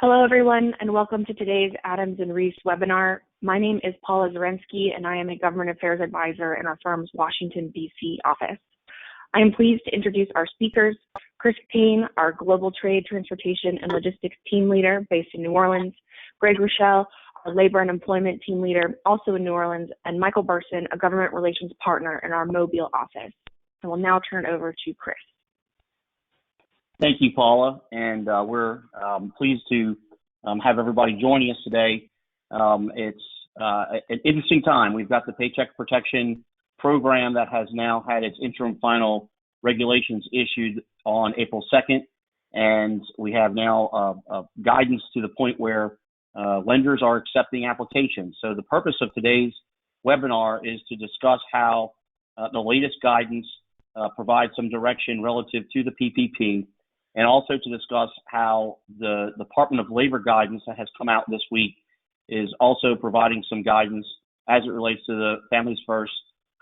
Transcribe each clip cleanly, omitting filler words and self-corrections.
Hello, everyone, and welcome to today's Adams and Reese webinar. My name is Paula Zarensky, and I am a Government Affairs Advisor in our firm's Washington, D.C. office. I am pleased to introduce our speakers, Chris Payne, our Global Trade, Transportation, and Logistics Team Leader based in New Orleans, Greg Rochelle, our Labor and Employment Team Leader also in New Orleans, and Michael Burson, a Government Relations Partner in our Mobile office. I will now turn over to Chris. Thank you, Paula, and we're pleased to have everybody joining us today. It's an interesting time. We've got the Paycheck Protection Program that has now had its interim final regulations issued on April 2nd, and we have now guidance to the point where lenders are accepting applications. So the purpose of today's webinar is to discuss how the latest guidance provides some direction relative to the PPP, and also to discuss how the Department of Labor guidance that has come out this week is also providing some guidance as it relates to the Families First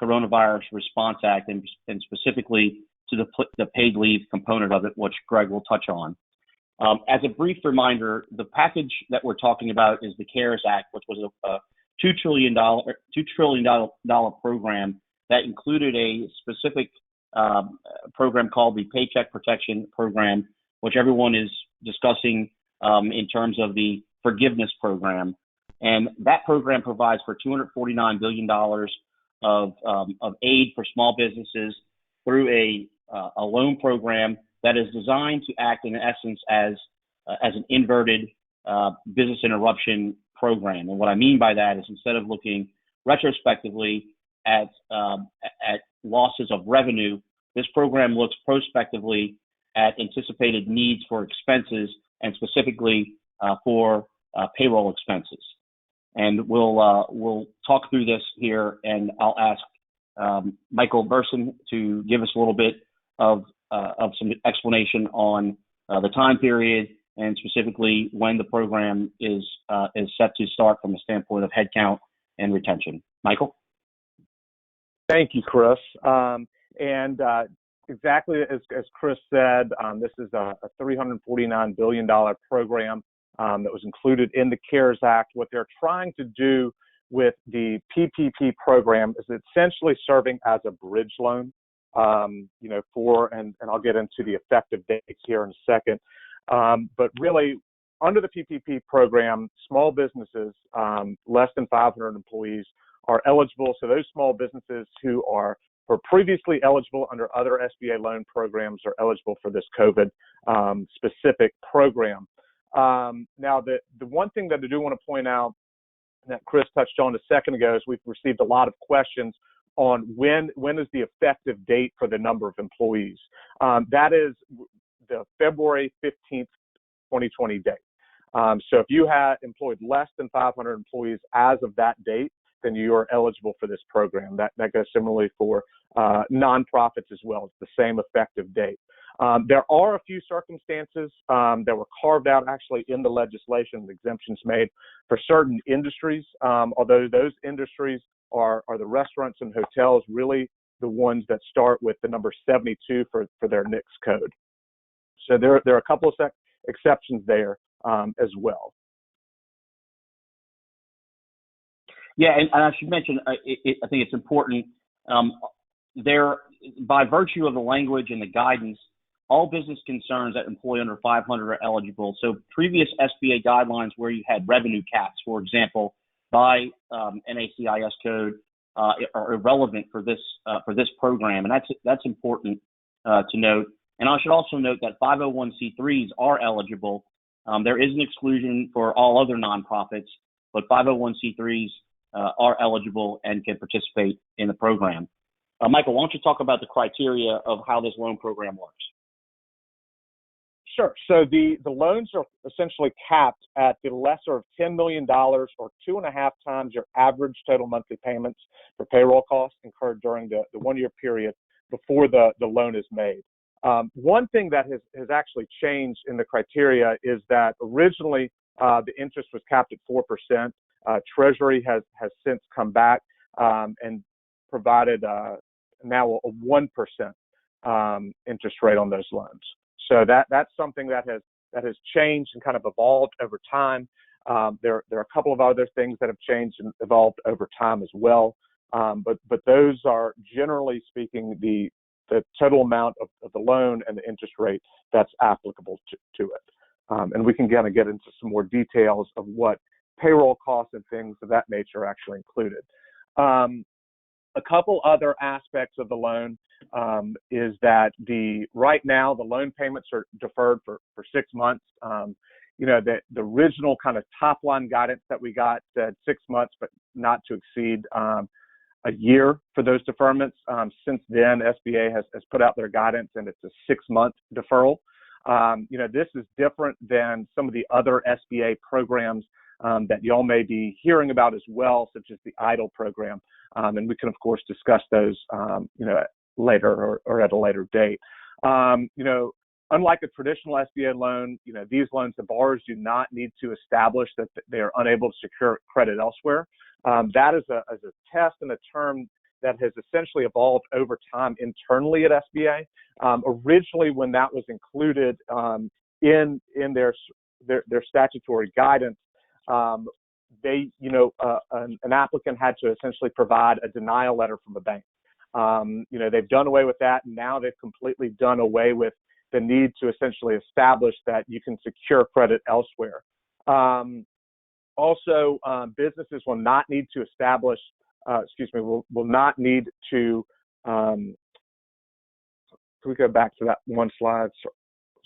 Coronavirus Response Act, and specifically to the paid leave component of it, which Greg will touch on. As a brief reminder, the package that we're talking about is the CARES Act, which was a $2 trillion program that included a specific program called the Paycheck Protection Program, which everyone is discussing in terms of the forgiveness program. And that program provides for $249 billion of aid for small businesses through a loan program that is designed to act in essence as an inverted business interruption program. And what I mean by that is, instead of looking retrospectively at losses of revenue, this program looks prospectively at anticipated needs for expenses, and specifically for payroll expenses. And we'll talk through this here, and I'll ask Michael Burson to give us a little bit of some explanation on the time period, and specifically when the program is set to start from a standpoint of headcount and retention. Michael? Thank you, Chris. Exactly as Chris said, this is a $349 billion program that was included in the CARES Act. What they're trying to do with the PPP program is essentially serving as a bridge loan, and I'll get into the effective dates here in a second. But really, under the PPP program, small businesses, less than 500 employees, are eligible. So those small businesses who were previously eligible under other SBA loan programs are eligible for this COVID specific program. Now, the one thing that I do want to point out that Chris touched on a second ago is we've received a lot of questions on when is the effective date for the number of employees. That is the February 15th, 2020 date. So if you had employed less than 500 employees as of that date, then you are eligible for this program. That goes similarly for nonprofits as well. It's the same effective date. There are a few circumstances that were carved out actually in the legislation, exemptions made for certain industries, although those industries are the restaurants and hotels, really the ones that start with the number 72 for their NICS code. So there are a couple of exceptions there as well. Yeah, and I should mention, I think it's important, by virtue of the language and the guidance, all business concerns that employ under 500 are eligible. So previous SBA guidelines where you had revenue caps, for example, by NACIS code, are irrelevant for this program, and that's important to note. And I should also note that 501c3s are eligible. There is an exclusion for all other nonprofits, but 501c3s are eligible and can participate in the program. Michael, why don't you talk about the criteria of how this loan program works? Sure. So the loans are essentially capped at the lesser of $10 million or 2.5 times your average total monthly payments for payroll costs incurred during the 1-year period before the loan is made. One thing that has actually changed in the criteria is that originally the interest was capped at 4%. Treasury has since come back and provided now a 1% interest rate on those loans. So that's something that has that has changed and kind of evolved over time. There are a couple of other things that have changed and evolved over time as well. But those are, generally speaking, the total amount of the loan and the interest rate that's applicable to it. And we can kind of get into some more details of what payroll costs and things of that nature are actually included. A couple other aspects of the loan is that right now the loan payments are deferred for 6 months. The original kind of top line guidance that we got said 6 months, but not to exceed a year for those deferments. Since then, SBA has put out their guidance, and it's a 6-month deferral. This is different than some of the other SBA programs that y'all may be hearing about as well, such as the EIDL program. And we can, of course, discuss those, later or at a later date. Unlike a traditional SBA loan, these loans, the borrowers do not need to establish that they are unable to secure credit elsewhere. That is a test and a term that has essentially evolved over time internally at SBA. Originally, when that was included in their statutory guidance, an applicant had to essentially provide a denial letter from a bank. They've done away with that, and now they've completely done away with the need to essentially establish that you can secure credit elsewhere. Also, businesses will not need to establish, will not need to, can we go back to that one slide?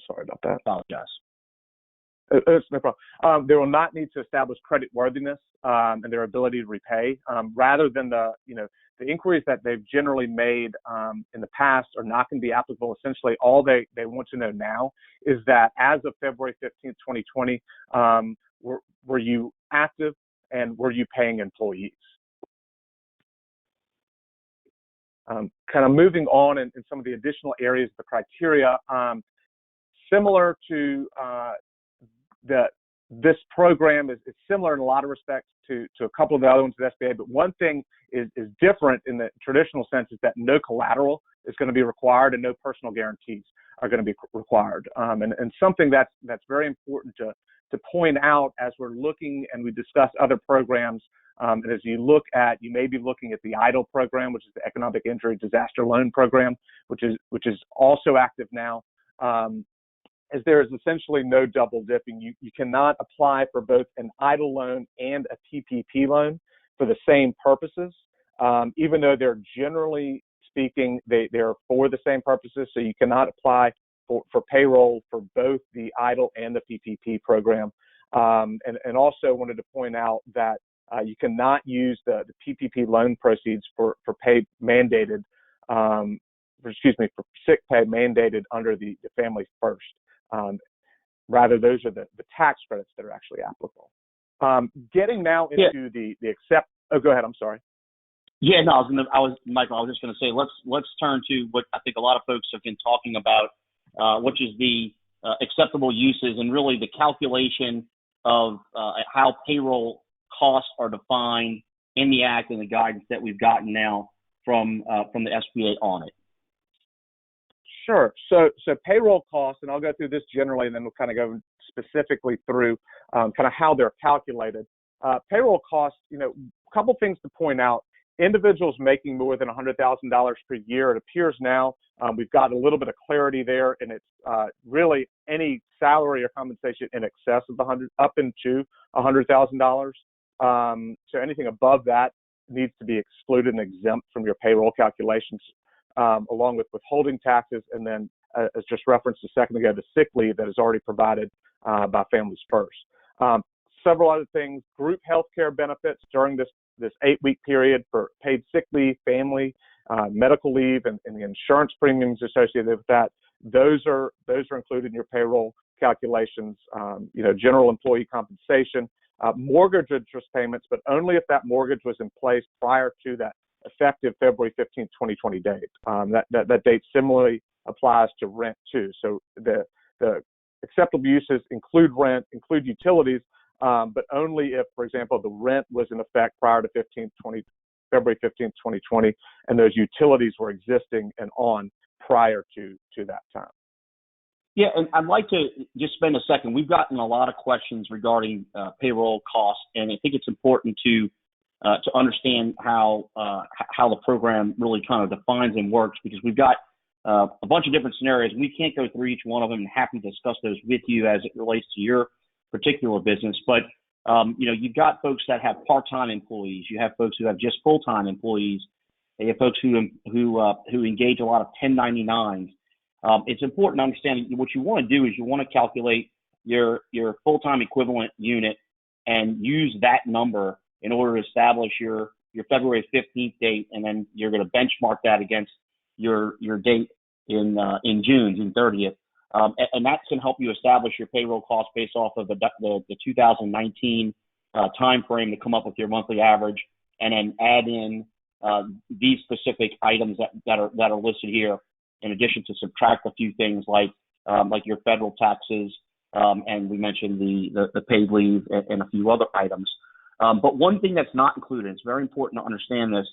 Sorry about that. Apologize. It's no problem. They will not need to establish credit worthiness and their ability to repay, rather than the inquiries that they've generally made in the past are not going to be applicable. Essentially, all they want to know now is that as of February 15th, 2020, were you active and were you paying employees? Kind of moving on in some of the additional areas of the criteria, similar to this program is similar in a lot of respects to a couple of the other ones at SBA, but one thing is different in the traditional sense is that no collateral is going to be required and no personal guarantees are going to be required. And something that's very important to point out as we're looking and we discuss other programs, and as you may be looking at the EIDL program, which is the Economic Injury Disaster Loan Program, which is also active now. As there is essentially no double dipping. You cannot apply for both an EIDL loan and a PPP loan for the same purposes, even though they're generally speaking, they're for the same purposes. So you cannot apply for payroll for both the EIDL and the PPP program. And also wanted to point out that you cannot use the PPP loan proceeds for pay mandated, for sick pay mandated under the Family First. Rather, those are the tax credits that are actually applicable. Getting now into the accept. Oh, go ahead. I'm sorry. Yeah, no, Michael. I was just going to say let's turn to what I think a lot of folks have been talking about, which is the acceptable uses and really the calculation of how payroll costs are defined in the Act and the guidance that we've gotten now from the SBA on it. Sure. So payroll costs, and I'll go through this generally, and then we'll kind of go specifically through kind of how they're calculated. Payroll costs, a couple things to point out. Individuals making more than $100,000 per year, it appears now we've got a little bit of clarity there, and it's really any salary or compensation in excess of up into $100,000. So anything above that needs to be excluded and exempt from your payroll calculations. Along with withholding taxes, and then, as just referenced a second ago, the sick leave that is already provided by Families First. Several other things: group health care benefits during this 8-week period for paid sick leave, family, medical leave, and the insurance premiums associated with that. Those are included in your payroll calculations. General employee compensation, mortgage interest payments, but only if that mortgage was in place prior to that effective February 15th, 2020 date. That date similarly applies to rent too. So the acceptable uses include rent, include utilities, but only if, for example, the rent was in effect prior to February 15th, 2020, and those utilities were existing and on prior to that time. Yeah, and I'd like to just spend a second. We've gotten a lot of questions regarding payroll costs, and I think it's important to understand how the program really kind of defines and works, because we've got a bunch of different scenarios. We can't go through each one of them, and happy to discuss those with you as it relates to your particular business. But you've got folks that have part-time employees. You have folks who have just full-time employees. You have folks who engage a lot of 1099s. It's important to understand what you want to do is you want to calculate your full-time equivalent unit and use that number in order to establish your February 15th date, and then you're going to benchmark that against your date in June 30th, and that can help you establish your payroll cost based off of the 2019 time frame to come up with your monthly average, and then add in these specific items that are listed here, in addition to subtract a few things like your federal taxes, and we mentioned the paid leave and a few other items. But one thing that's not included, it's very important to understand this,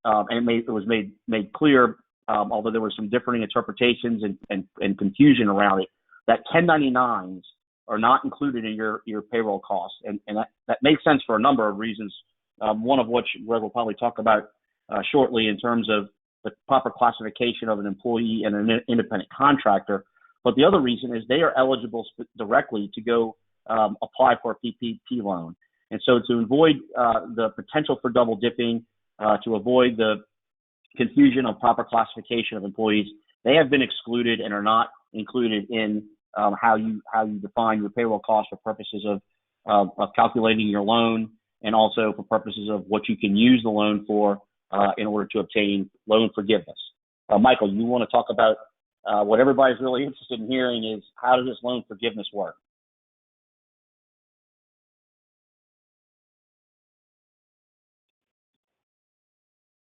and it was made clear, although there were some differing interpretations and confusion around it, that 1099s are not included in your payroll costs, and that makes sense for a number of reasons. One of which Greg will probably talk about shortly in terms of the proper classification of an employee and an independent contractor. But the other reason is they are eligible directly to go apply for a PPP loan. And so to avoid the potential for double dipping, to avoid the confusion of proper classification of employees, they have been excluded and are not included in how you define your payroll costs for purposes of calculating your loan, and also for purposes of what you can use the loan for in order to obtain loan forgiveness. Michael, you want to talk about what everybody's really interested in hearing is, how does this loan forgiveness work?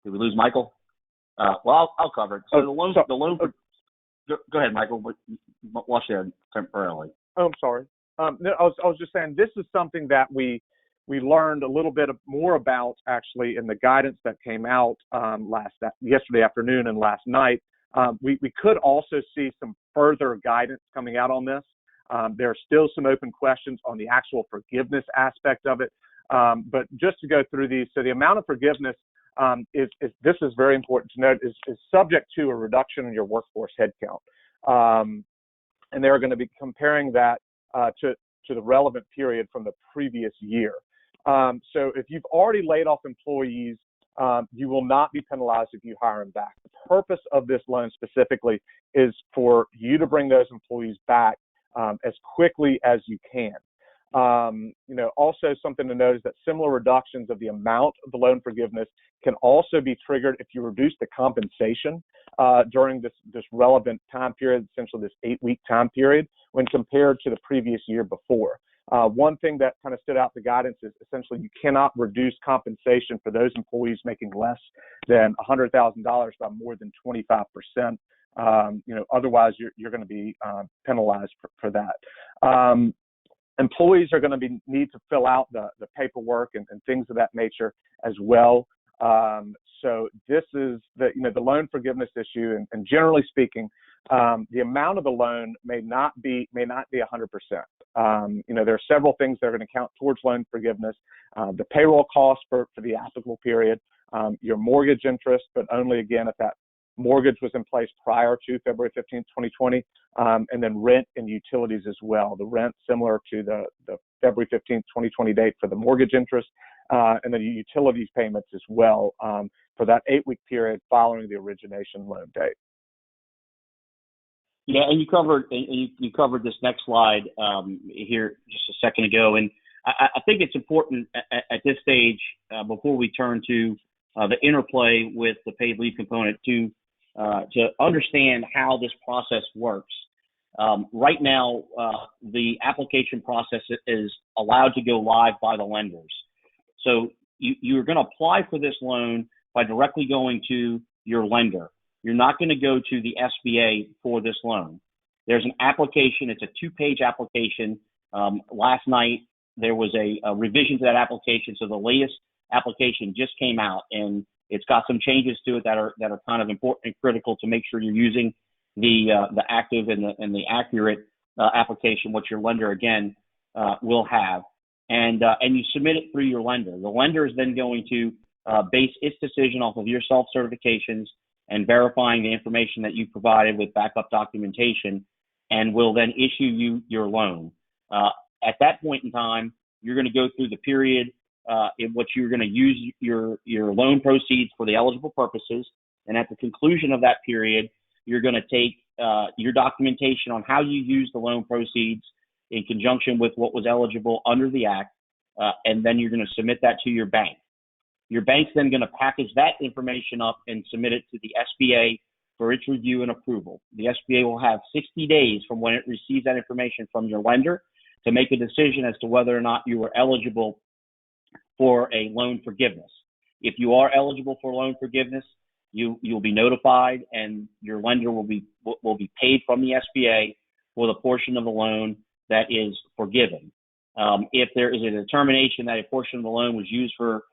Did we lose Michael? Well, I'll cover it. So go ahead, Michael, but watch there temporarily. Oh, I'm sorry. No, I was just saying, this is something that we learned a little bit more about actually in the guidance that came out yesterday afternoon and last night. We could also see some further guidance coming out on this. There are still some open questions on the actual forgiveness aspect of it. But just to go through these, so the amount of forgiveness this is very important to note, is subject to a reduction in your workforce headcount. And they're going to be comparing that to the relevant period from the previous year. So if you've already laid off employees, you will not be penalized if you hire them back. The purpose of this loan specifically is for you to bring those employees back as quickly as you can. Also something to note is that similar reductions of the amount of the loan forgiveness can also be triggered if you reduce the compensation during this relevant time period, essentially this 8-week time period, when compared to the previous year before. One thing that kind of stood out in the guidance is essentially you cannot reduce compensation for those employees making less than $100,000 by more than 25%. Otherwise you're going to be penalized for that. Employees are going to need to fill out the paperwork and things of that nature as well. So this is the loan forgiveness issue, and generally speaking, the amount of the loan may not be 100%. There are several things that are going to count towards loan forgiveness: the payroll cost for the applicable period, your mortgage interest, but only again if that mortgage was in place prior to February 15th, 2020, and then rent and utilities as well. The rent similar to the February 15th, 2020 date for the mortgage interest, and then the utilities payments as well for that 8-week period following the origination loan date. Yeah, and you covered this next slide here just a second ago, and I think it's important at this stage before we turn to the interplay with the paid leave component to understand how this process works. Right now, the application process is allowed to go live by the lenders. So you're going to apply for this loan by directly going to your lender. You're not going to go to the SBA for this loan. There's an application. It's a 2-page application. Last night, there was a revision to that application. So the latest application just came out, and it's got some changes to it that are kind of important and critical to make sure you're using the active and the accurate application, what your lender again will have, and you submit it through your lender. The lender is then going to base its decision off of your self-certifications and verifying the information that you provided with backup documentation, and will then issue you your loan. At that point in time, you're going to go through the period in which you're going to use your loan proceeds for the eligible purposes, and at the conclusion of that period, you're going to take your documentation on how you use the loan proceeds in conjunction with what was eligible under the Act, and then you're going to submit that to your bank. Your bank's then going to package that information up and submit it to the SBA for its review and approval. The SBA will have 60 days from when it receives that information from your lender to make a decision as to whether or not you are eligible for a loan forgiveness. If you are eligible for loan forgiveness, you'll be notified, and your lender will be paid from the SBA for the portion of the loan that is forgiven. If there is a determination that a portion of the loan was used for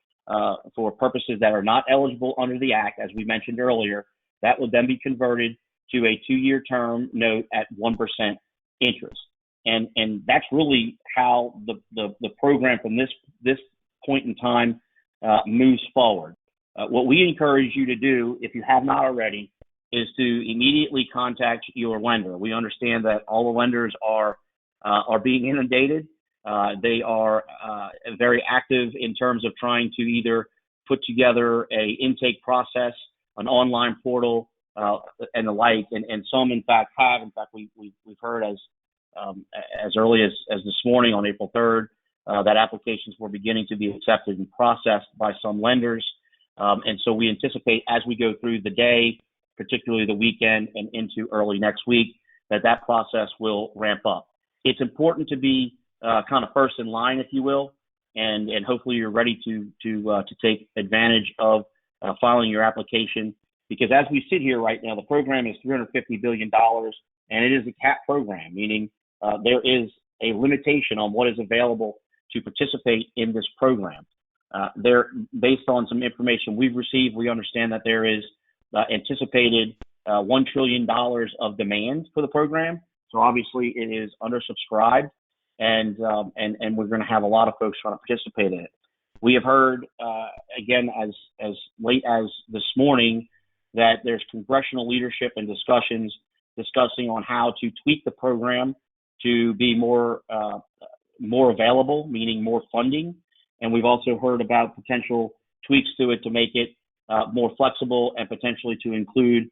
purposes that are not eligible under the Act, as we mentioned earlier, that would then be converted to a 2-year term note at 1% interest. And that's really how the program from this point in time moves forward. What we encourage you to do, if you have not already, is to immediately contact your lender. We understand that all the lenders are being inundated. They are very active in terms of trying to either put together a intake process, an online portal, and the like. And some, in fact, have. In fact, we've heard as early as this morning on April 3rd that applications were beginning to be accepted and processed by some lenders. And so we anticipate as we go through the day, particularly the weekend and into early next week, that process will ramp up. It's important to be kind of first in line, if you will, and hopefully you're ready to take advantage of filing your application, because as we sit here right now, the program is $350 billion, and it is a cap program, meaning there is a limitation on what is available to participate in this program. Based on some information we've received, we understand that there is anticipated $1 trillion of demand for the program. So obviously it is undersubscribed, and we're going to have a lot of folks trying to participate in it. We have heard, again, as late as this morning, that there's congressional leadership and discussing on how to tweak the program to be more available, meaning more funding. And we've also heard about potential tweaks to it to make it more flexible and potentially to include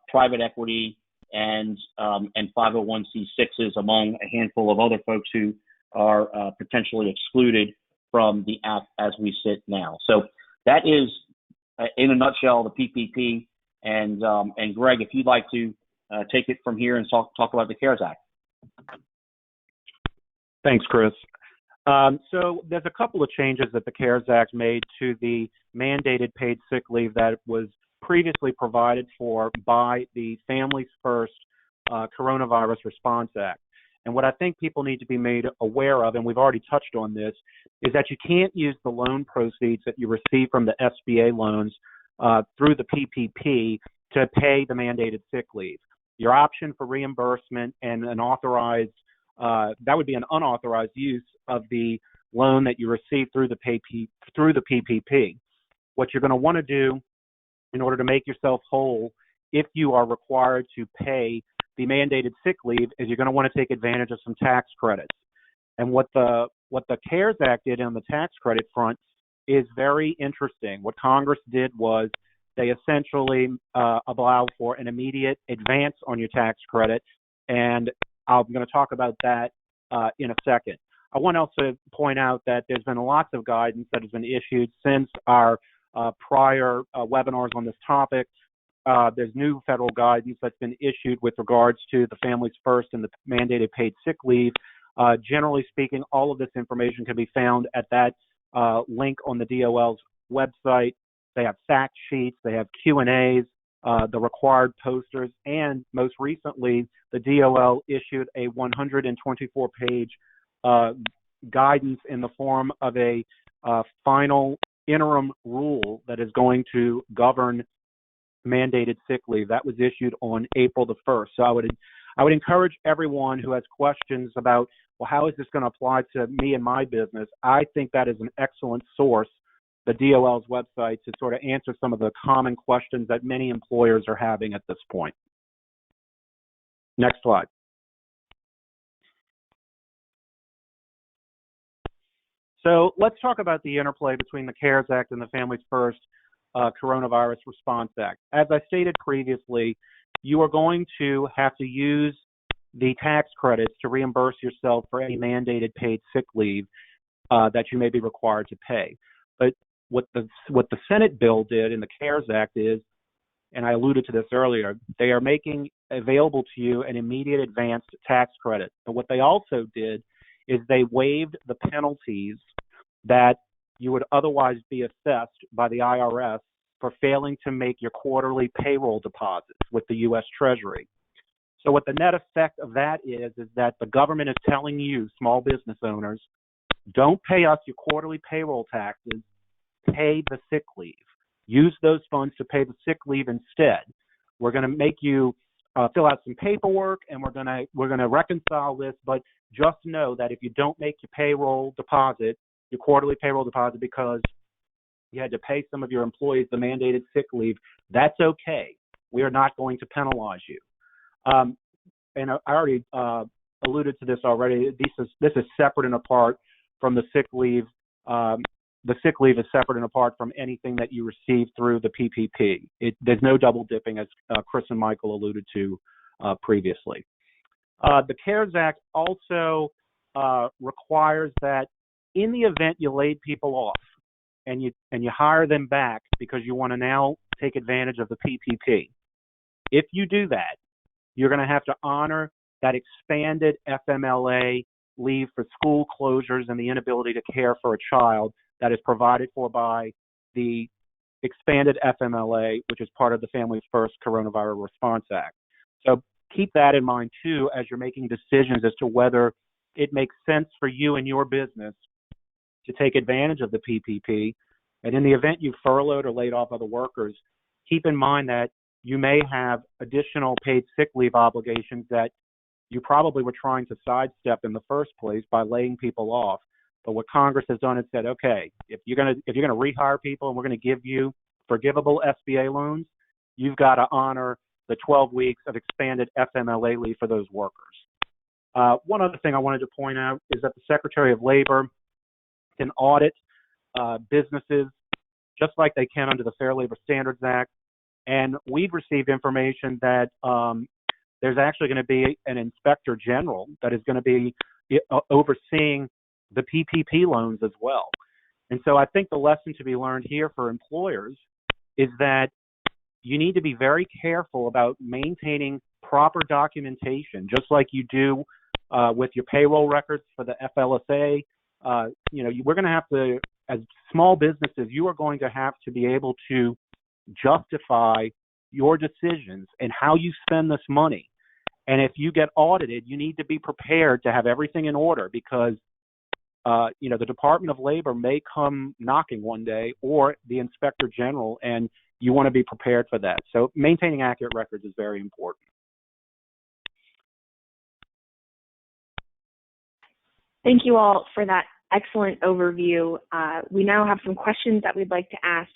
private equity and 501c6s among a handful of other folks who are potentially excluded from the Act as we sit now. So that is, in a nutshell, the PPP. And Greg, if you'd like to take it from here and talk about the CARES Act. Thanks, Chris. So there's a couple of changes that the CARES Act made to the mandated paid sick leave that was previously provided for by the Families First Coronavirus Response Act. And what I think people need to be made aware of, and we've already touched on this, is that you can't use the loan proceeds that you receive from the SBA loans through the PPP to pay the mandated sick leave. Your option for reimbursement and an authorized that would be an unauthorized use of the loan that you receive through the PPP. What you're going to want to do in order to make yourself whole, if you are required to pay the mandated sick leave, is you're going to want to take advantage of some tax credits. And what the CARES Act did on the tax credit front is very interesting. What Congress did was they essentially allow for an immediate advance on your tax credit, and I'm going to talk about that in a second. I want to also point out that there's been lots of guidance that has been issued since our prior webinars on this topic. There's new federal guidance that's been issued with regards to the Families First and the mandated paid sick leave. Generally speaking, all of this information can be found at that link on the DOL's website. They have fact sheets, they have Q&As, the required posters, and most recently, the DOL issued a 124-page guidance in the form of a final interim rule that is going to govern mandated sick leave. That was issued on April the 1st. So I would encourage everyone who has questions about, well, how is this going to apply to me and my business? I think that is an excellent source, the DOL's website, to sort of answer some of the common questions that many employers are having at this point. Next slide. So let's talk about the interplay between the CARES Act and the Families First Coronavirus Response Act. As I stated previously, you are going to have to use the tax credits to reimburse yourself for any mandated paid sick leave that you may be required to pay. But what the Senate bill did in the CARES Act is, and I alluded to this earlier, they are making available to you an immediate advanced tax credit. But what they also did is they waived the penalties that you would otherwise be assessed by the IRS for failing to make your quarterly payroll deposits with the U.S. Treasury. So what the net effect of that is that the government is telling you, small business owners, don't pay us your quarterly payroll taxes, pay the sick leave. Use those funds to pay the sick leave instead. We're going to make you fill out some paperwork, and we're going to reconcile this, but just know that if you don't make your payroll deposit, your quarterly payroll deposit, because you had to pay some of your employees the mandated sick leave, that's okay. We are not going to penalize you. And I already alluded to this already. This is separate and apart from the sick leave. The sick leave is separate and apart from anything that you receive through the PPP. There's no double dipping, as Chris and Michael alluded to previously. The CARES Act also requires that in the event you laid people off and you hire them back because you want to now take advantage of the PPP, if you do that, you're going to have to honor that expanded FMLA leave for school closures and the inability to care for a child that is provided for by the expanded FMLA, which is part of the Families First Coronavirus Response Act. So keep that in mind, too, as you're making decisions as to whether it makes sense for you and your business to take advantage of the PPP. And in the event you furloughed or laid off other workers, keep in mind that you may have additional paid sick leave obligations that you probably were trying to sidestep in the first place by laying people off. But what Congress has done is said, okay, if you're going to rehire people and we're going to give you forgivable SBA loans, you've got to honor the 12 weeks of expanded FMLA leave for those workers. One other thing I wanted to point out is that the Secretary of Labor can audit businesses just like they can under the Fair Labor Standards Act. And we've received information that there's actually going to be an inspector general that is going to be overseeing the PPP loans as well. And so I think the lesson to be learned here for employers is that you need to be very careful about maintaining proper documentation, just like you do with your payroll records for the FLSA. We're going to have to, as small businesses, you are going to have to be able to justify your decisions and how you spend this money. And if you get audited, you need to be prepared to have everything in order because the Department of Labor may come knocking one day, or the Inspector General, and you want to be prepared for that. So maintaining accurate records is very important. Thank you all for that excellent overview. We now have some questions that we'd like to ask.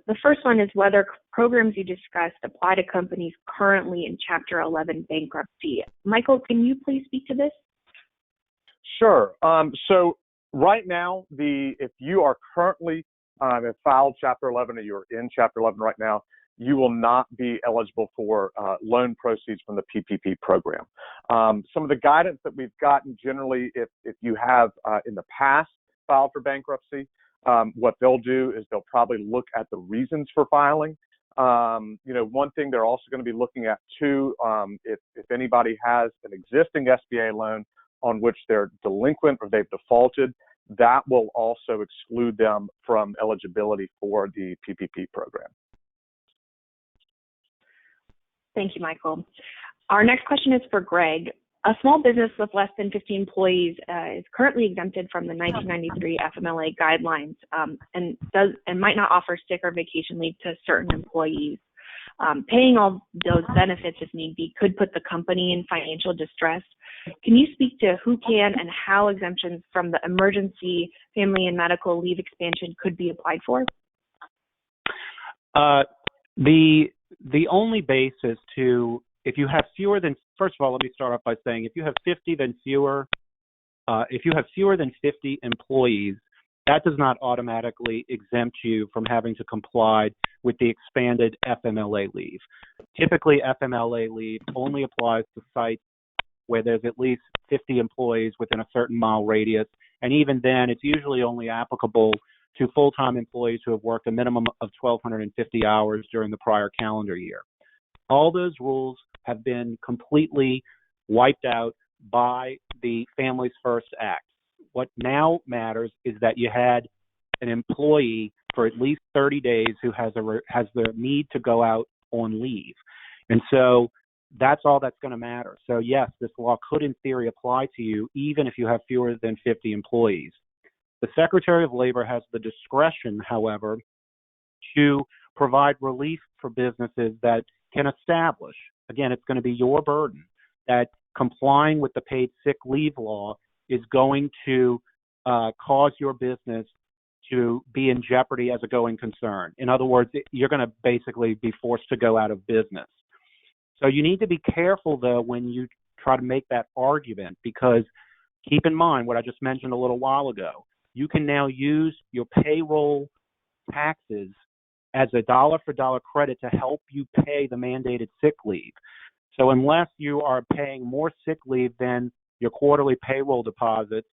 The first one is whether programs you discussed apply to companies currently in Chapter 11 bankruptcy. Michael, can you please speak to this? Sure. So right now, if you are currently have filed Chapter 11 or you're in Chapter 11 right now, you will not be eligible for loan proceeds from the PPP program. Some of the guidance that we've gotten generally, if you have in the past filed for bankruptcy, what they'll do is they'll probably look at the reasons for filing. One thing they're also going to be looking at too, if anybody has an existing SBA loan on which they're delinquent or they've defaulted, that will also exclude them from eligibility for the PPP program. Thank you, Michael. Our next question is for Greg. A small business with less than 50 employees is currently exempted from the 1993 FMLA guidelines and might not offer sick or vacation leave to certain employees. Paying all those benefits, if need be, could put the company in financial distress. Can you speak to who can and how exemptions from the emergency family and medical leave expansion could be applied for? The only basis to, if you have fewer than, first of all, let me start off by saying, if you have fewer than 50 employees, that does not automatically exempt you from having to comply with the expanded FMLA leave. Typically, FMLA leave only applies to sites where there's at least 50 employees within a certain mile radius, and even then, it's usually only applicable to full-time employees who have worked a minimum of 1,250 hours during the prior calendar year. All those rules have been completely wiped out by the Families First Act. What now matters is that you had an employee for at least 30 days who has the need to go out on leave. And so that's all that's going to matter. So yes, this law could in theory apply to you even if you have fewer than 50 employees. The Secretary of Labor has the discretion, however, to provide relief for businesses that can establish, again, it's going to be your burden, that complying with the paid sick leave law is going to cause your business to be in jeopardy as a going concern. In other words, you're going to basically be forced to go out of business. So you need to be careful, though, when you try to make that argument, because keep in mind what I just mentioned a little while ago. You can now use your payroll taxes as a dollar-for-dollar credit to help you pay the mandated sick leave. So unless you are paying more sick leave than your quarterly payroll deposits,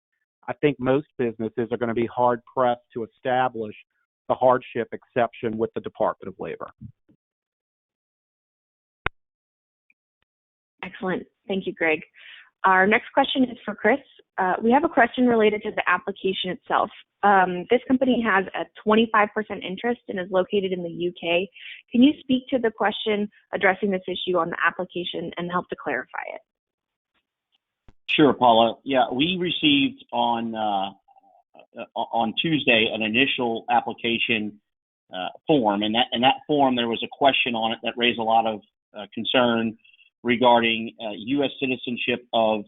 I think most businesses are going to be hard-pressed to establish the hardship exception with the Department of Labor. Excellent. Thank you, Greg. Our next question is for Chris. We have a question related to the application itself. This company has a 25% interest and is located in the UK. Can you speak to the question addressing this issue on the application and help to clarify it? Sure, Paula. Yeah, we received on Tuesday an initial application form, and that form there was a question on it that raised a lot of concern regarding U.S. citizenship of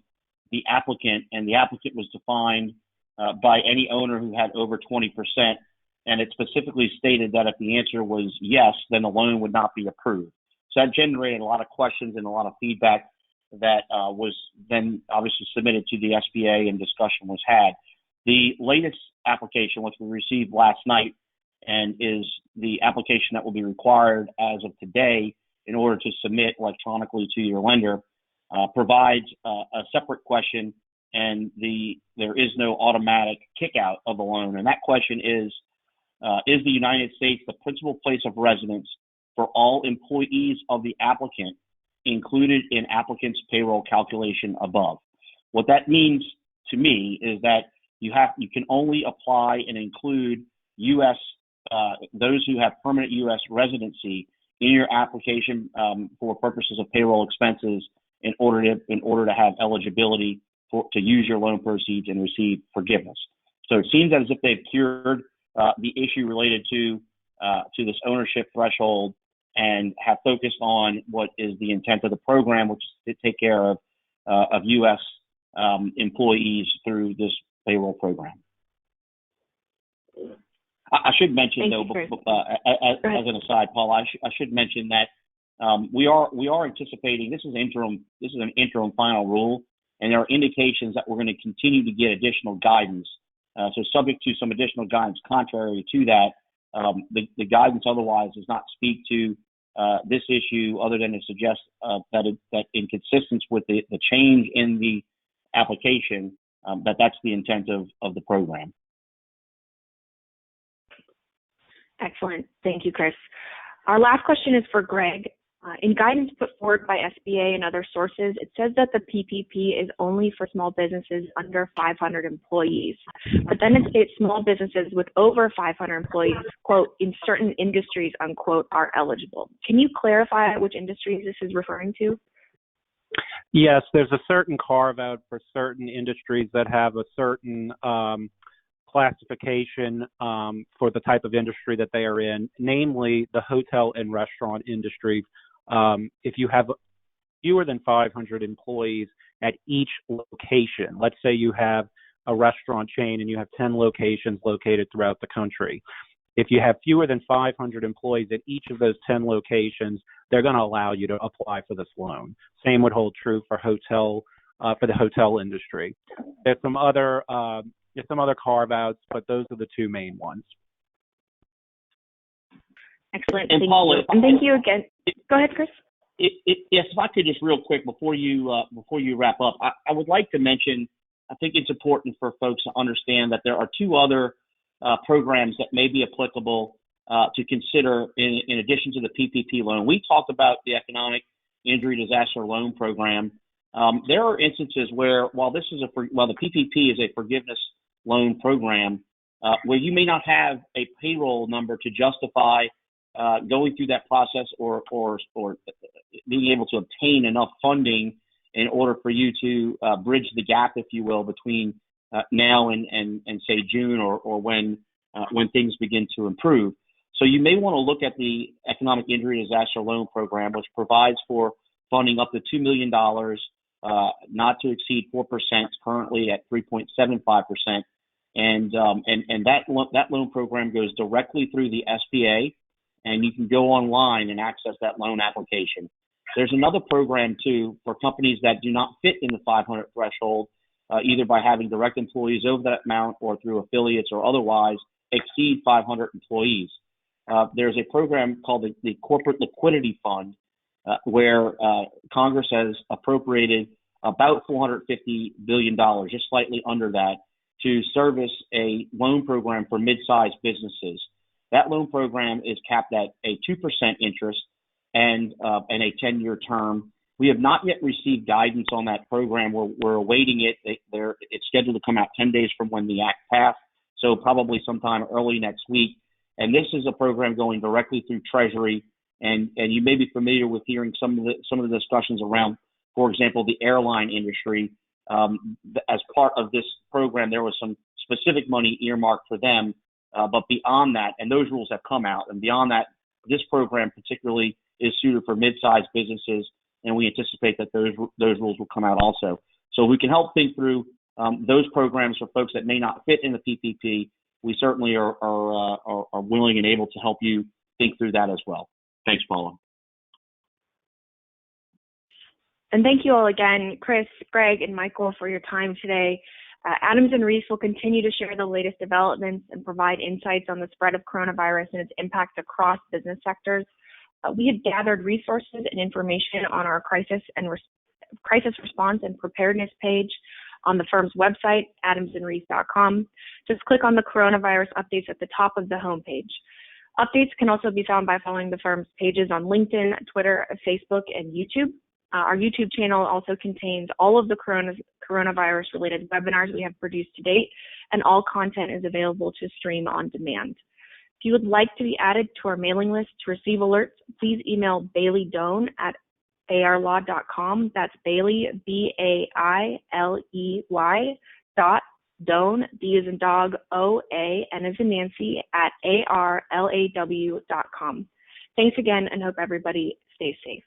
the applicant, and the applicant was defined by any owner who had over 20%, and it specifically stated that if the answer was yes, then the loan would not be approved. So that generated a lot of questions and a lot of feedback that was then obviously submitted to the SBA and discussion was had. The latest application, which we received last night, and is the application that will be required as of today in order to submit electronically to your lender, provides a separate question, and there is no automatic kick out of the loan. And that question is the United States the principal place of residence for all employees of the applicant included in applicant's payroll calculation above? What that means to me is that you can only apply and include U.S. Those who have permanent U.S. residency in your application for purposes of payroll expenses in order to have eligibility to use your loan proceeds and receive forgiveness. So it seems as if they've cured the issue related to this ownership threshold and have focused on what is the intent of the program, which is to take care of U.S. Employees through this payroll program. I should mention, as an aside, Paul, I should mention that we are anticipating this is an interim final rule, and there are indications that we're going to continue to get additional guidance. So subject to some additional guidance contrary to that, the guidance otherwise does not speak to this issue other than to suggest that in consistence with the change in the application, that's the intent of the program. Excellent. Thank you, Chris. Our last question is for Greg. In guidance put forward by SBA and other sources, it says that the PPP is only for small businesses under 500 employees. But then it states small businesses with over 500 employees, quote, in certain industries, unquote, are eligible. Can you clarify which industries this is referring to? Yes, there's a certain carve out for certain industries that have a certain classification for the type of industry that they are in, namely the hotel and restaurant industry. If you have fewer than 500 employees at each location, let's say you have a restaurant chain and you have 10 locations located throughout the country. If you have fewer than 500 employees at each of those 10 locations, they're going to allow you to apply for this loan. Same would hold true for the hotel industry. There's some other carve-outs, but those are the two main ones. Excellent. And Thank Paula, you. And thank you again. Go ahead, Chris. Yes, if I could just real quick before you wrap up, I would like to mention, I think it's important for folks to understand that there are two other programs that may be applicable to consider in addition to the PPP loan. We talked about the Economic Injury Disaster Loan Program. There are instances where while the PPP is a forgiveness loan program, where you may not have a payroll number to justify going through that process or being able to obtain enough funding in order for you to bridge the gap, if you will, between now and say June or when things begin to improve. So you may want to look at the Economic Injury Disaster Loan Program, which provides for funding up to $2 million, not to exceed 4%, currently at 3.75%. And that loan program goes directly through the SBA, and you can go online and access that loan application. There's another program, too, for companies that do not fit in the 500 threshold, either by having direct employees over that amount or through affiliates or otherwise exceed 500 employees. There's a program called the Corporate Liquidity Fund, where Congress has appropriated about $450 billion, just slightly under that, to service a loan program for mid-sized businesses. That loan program is capped at a 2% interest and a 10-year term. We have not yet received guidance on that program. We're awaiting it. It's scheduled to come out 10 days from when the act passed, so probably sometime early next week. And this is a program going directly through Treasury. And you may be familiar with hearing some of the discussions around, for example, the airline industry. As part of this program, there was some specific money earmarked for them. But beyond that, and those rules have come out, and beyond that, this program particularly is suited for mid-sized businesses, and we anticipate that those rules will come out also. So we can help think through those programs for folks that may not fit in the PPP. We certainly are willing and able to help you think through that as well. Thanks, Paula. And thank you all again, Chris, Greg, and Michael, for your time today. Adams and Reese will continue to share the latest developments and provide insights on the spread of coronavirus and its impact across business sectors. We have gathered resources and information on our crisis response and preparedness page on the firm's website, adamsandreese.com. Just click on the coronavirus updates at the top of the homepage. Updates can also be found by following the firm's pages on LinkedIn, Twitter, Facebook, and YouTube. Our YouTube channel also contains all of the coronavirus-related webinars we have produced to date, and all content is available to stream on demand. If you would like to be added to our mailing list to receive alerts, please email Bailey Doan at arlaw.com. That's Bailey, B-A-I-L-E-Y .Doan, D as in dog, O-A, N as in Nancy, at arlaw.com. Thanks again, and hope everybody stays safe.